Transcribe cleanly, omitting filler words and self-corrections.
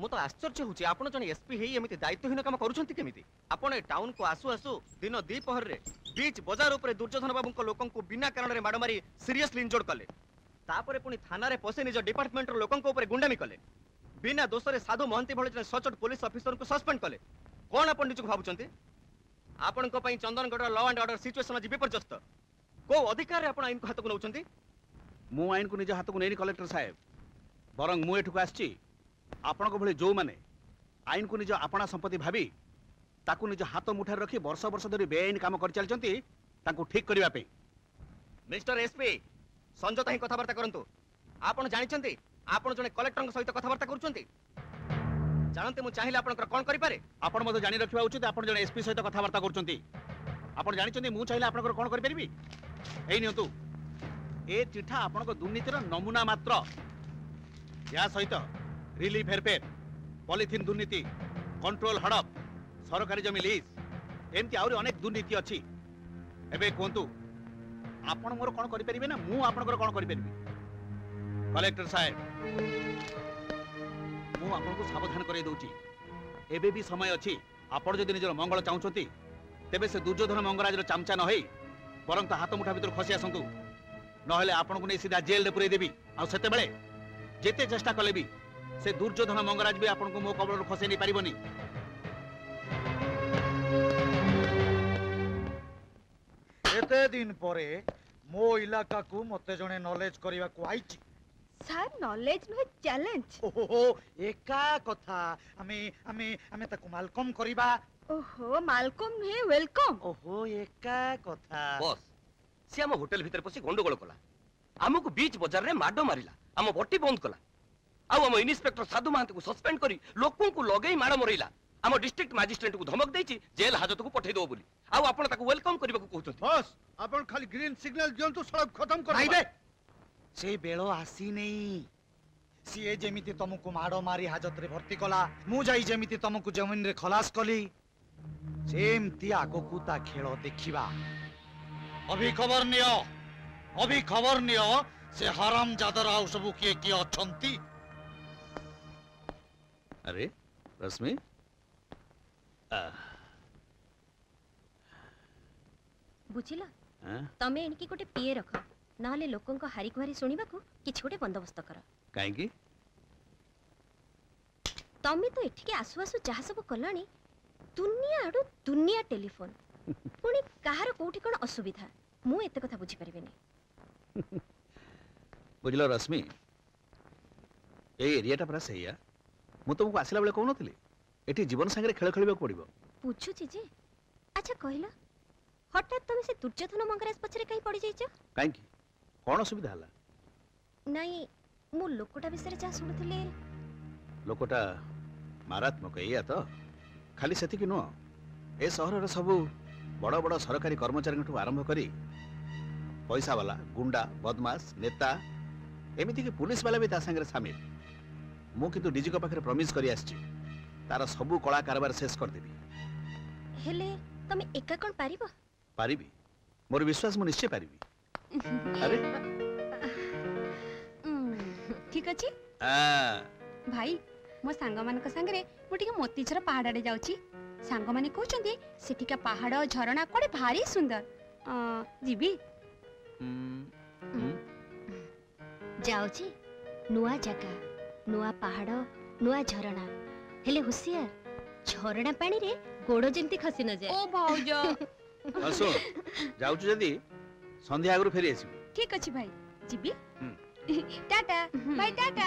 मु तो आश्चर्य होची आपण जने एसपी हेई एमिति दायित्वहीन काम करूछंती केमिति आपण ए टाउन को आसु आसु दिन दी पहर रे बीच बाजार ऊपर दुर्योधन बाबू को लोकन को बिना कारण रे माड मारी सीरियसली इंजर्ड कले तापरे पुनी थाना रे पसे निज डिपार्टमेंट रो लोकन को ऊपर गुंडामी कले बिना दोष रे साधु महंती भळे जने सचोट पुलिस ऑफिसर को सस्पेंड कले कोन आपण निज भाबुछंती आपण को पई Chandangarh law and order situation आज विपर्यस्त को अधिकार रे आपण आइन को हाथ को नउछंती मु आइन को निज हाथ को नेनी कलेक्टर साहेब बरंग मु एठु को आछी आपण को भले जो माने आइन को निज आपणा संपत्ति भाबी ताकू निज हाथ मुठार रखी वर्ष वर्ष धरी बेआईन काम कर चलचंती ताकू ठीक करिवा पे मिस्टर एसपी संजोता ही कथबार्ता करंतु आपण जानिचंती आपण जने कलेक्टर सहित कथबार्ता करूचंती जानते मु चाहिला आपण कोन करि पारे आपण मते जानि रखिबा उचित आपण जने एसपी सहित कथबार्ता करूचंती आपण जानिचंती मु चाहिला आपण कोन करि परिबी एई नियंतु ए चिठा आपण को दुर्नीतिर नमूना मात्र या सहित रिलीफ हेरफेर पॉलिथिन दुर्नीति कंट्रोल हड़प सरकारी जमी लीज एमती आउरी अनेक दुर्नीति अच्छी एबे कोंतु आपण मोर कोन करि परिबे ना मु आपण कोन करि परिबी कलेक्टर साहेब मु आपण को सावधान करे दउची एबे भी समय अछि आपण जदि निजर मंगल चाहुचंती तेबे से दुर्योधन मंगराज रो चामचा न होई बरं तो हाथ मुठा भीतर खसी आसंतु नहले आपण को नै सीधा जेल रे पुरै देबी आ सेते बेले जेते चेष्टा कले भी से दुर्योधन मंगराज भी आपन को मो कबल खसे नहीं पारिबनी एते दिन परे मो इलाका को मते जने नॉलेज करिवा को आइची सर नॉलेज नो चैलेंज ओहो एका कथा हमें ताको मालकम करिवा ओहो मालकम नहीं वेलकम ओहो एका कथा बॉस से हम होटल भीतर पसी गंडगोल कला हमको बीच बाजार रे माडो मारिला हम बट्टी बंद कला आउ हम इन्स्पेक्टर साधु महंत को सस्पेंड करी लोकों को लगेई माड़ मरैला हम डिस्ट्रिक्ट मजिस्ट्रेट को धमक देछि जेल हाजत को पठै दो बोली आउ आपण ताको वेलकम करबा को कहउछथि बस आपण खाली ग्रीन सिग्नल दियंतु सड़क खत्म कर नाइबे से बेलो आसी नहीं सीए जेमिति तुमको माड़ मारी हाजत रे भर्ती कला मु जाई जेमिति तुमको जमीन रे खलास कली सेमती आगो को ता खेल देखिबा अभी खबर नियो से हराम जादर आउ सब किए किए अछंती अरे रश्मि बुझिला तमे एनकी गोटे पीए रख नाले लोकन को हारी गुहारी सुनिबा को किछ गोटे बंदोबस्त कर काहे की तमे तो एठी के आसु आसु जहा सब कलानी दुनिया आडू दुनिया टेलीफोन पुनी कहार कोठी कोन असुविधा मु एते कथा बुझी परिबेनी बुझलो रश्मि ए एरियाटा पूरा सहीया मु तुमको आसिला बेले कहू नथिली एठी जीवन संगे खेल खेलिबा पड़िबो पूछू छी जे अच्छा कहला हठात तुम से दुर्योधन मंगराज पछरे कहीं पड़ी जाइछ काहे की कोन असुविधा हला नहीं मु लोकटा विषय जा सुनथिले लोकटा मारात्मक एया तो खाली सेति कि नो ए शहर रे सब बड़ बड़ सरकारी कर्मचारी ठू आरंभ करी पैसा वाला गुंडा बदमाश नेता एमिति कि पुलिस वाला भी ता संगे शामिल मु किंतु डीजी को पाखरे प्रॉमिस करी आछि तार सबु कला कारबार शेष कर देबी हेले तमे एका कोन पारिबो पारिबी मोर विश्वास मु निश्चय पारिबी अरे ठीक अछि भाई मो सांग मानक संगे मोटी के मोतीचर पहाड़ रे जाउची सांग माने कहउचंदी सेठिका पहाड़ झरना कोडे भारी सुंदर जीबी जाउची नुआ जगह नुआ पहाड़ नुआ झरना हेले होशियार झरना पानी रे गोड़ जेंती खसी न जाए ओ भाऊजा असो जाउछु जदी संध्या आगु फेरी आसी ठीक अछि भाई जीबी टाटा बाय टाटा